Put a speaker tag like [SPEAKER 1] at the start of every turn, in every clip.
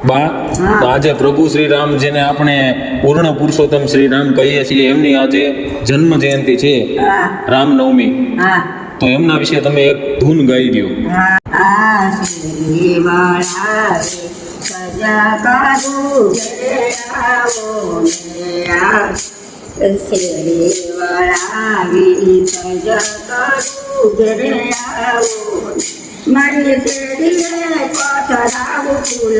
[SPEAKER 1] બા, તો આજે પ્રભુ શ્રી રામ જેને આપણે પૂર્ણ પુરુષોત્તમ શ્રી રામ કહીએ છીએ એમની આજે જન્મ જયંતિ છે, રામનવમી. તો એમના વિશે તમે એક ધૂન ગાઈ દો.
[SPEAKER 2] મારી શેરીએ પથરાવું ફૂલ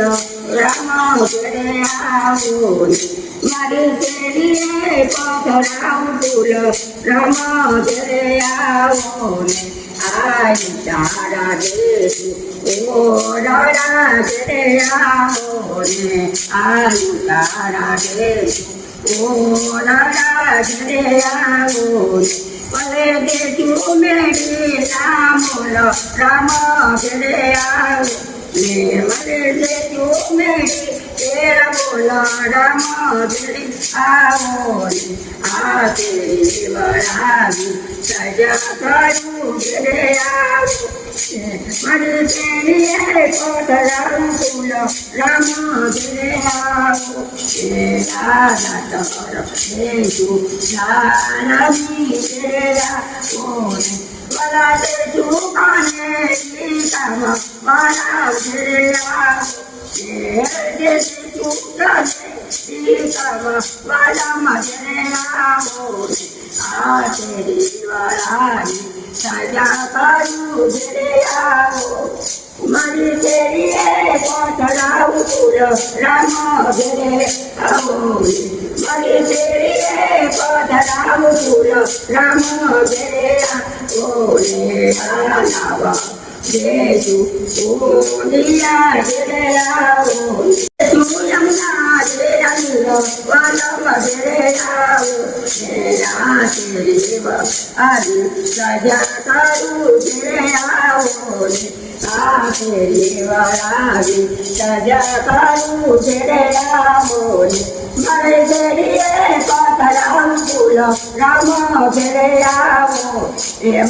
[SPEAKER 2] રામ ઘરે આવો. મારી શેરીએ પથરાવું ફૂલ રામ ઘરે આવો. આઈ તારા દેવ ઓ રારા ઘરે આવો ને. આઈ તારા દેવ ઓ રારા ઘરે આવો. ભલે દેખ્યું મેરી રામોલો રામ ઘરે આવો ને. ભલે દેખ્યું મેરી તેરા બોલો રામ ઘરે આવો ને. આ તેરી વળાવી સજા કરું ઘરે આવો. મારી શેરીએ કોઠરાવું ફૂલ રામ ઘરે આવો. રાધા તર દેશું જાનવી ઘરે આવો ને. વલા દેશું કાને ગીતામાં મારા ઘરે આવો. દેશું કાને ગીતામાં મારા ઘરે આવો ને. આ તેરી વળાવી સજા કરું ઘરે આવો. મારી શેરીએ કોઠરાવું ફૂલ રામ ઘરે આવો. મારી શેરીએ કોઠરાવું ફૂલ રામ ઘરે આવો ને. આનાવા દેશું ઓલિયા ઘરે આવો. દેશું યમુના દેરાનો વાલમ ઘરે આવો ને. આ શેરી આવી સજા કરું ઘરે આવો ને. આ શેરી વળાવી સજા કરું ઘરે આવો ને. મારે શેરીએ કોઠરાવું ફૂલ રામ ઘરે આવો.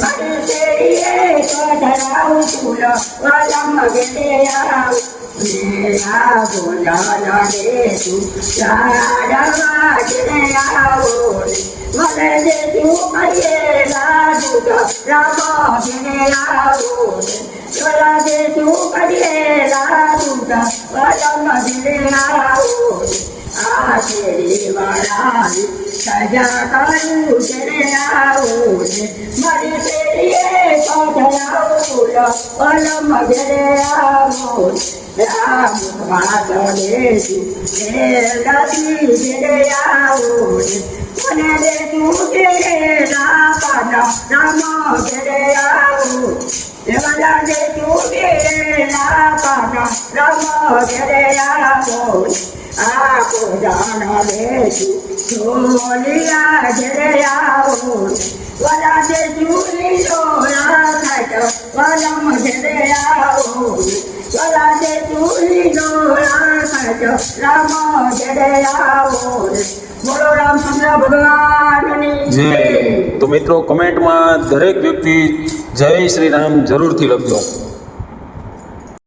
[SPEAKER 2] મારે શેરીએ કોઠરાવું ફૂલ વાલમ ઘરે આવો ને. આવો લાલા દેશું લાડવા ઘરે આવો ને. મને દેશું કરીએ લાડુ રામ ઘરે આવો ને. ચોલા દેશું કરીએ લાડુ વાલમ ઘરે આવો ને. આ શેરી વળાવી સજા કરું ઘરે આવો ને. મારી શેરીએ કોઠરાવું ફૂલ વાલમ ઘરે આવો ને. રામ વાત દેશું લતી ઘરે આવો ને. મને દેશું ઘરે રામ ઘરે આવો. વલા દેશું ઘરે રામ ઘરે આવો ને. આ કોજાના દેશું ઢોલિયા ઘરે આવો ને. વલા દેશું લીલો રાખટ વાલમ ઘરે આવો ને. વલા દેશું લીલો રાખટ રામ ઘરે આવો ને. બોલો રામચંદ્ર ભગવાનની
[SPEAKER 1] જય. તો મિત્રો, કમેન્ટમાં દરેક વ્યક્તિ જય શ્રી રામ જરૂરથી લખજો.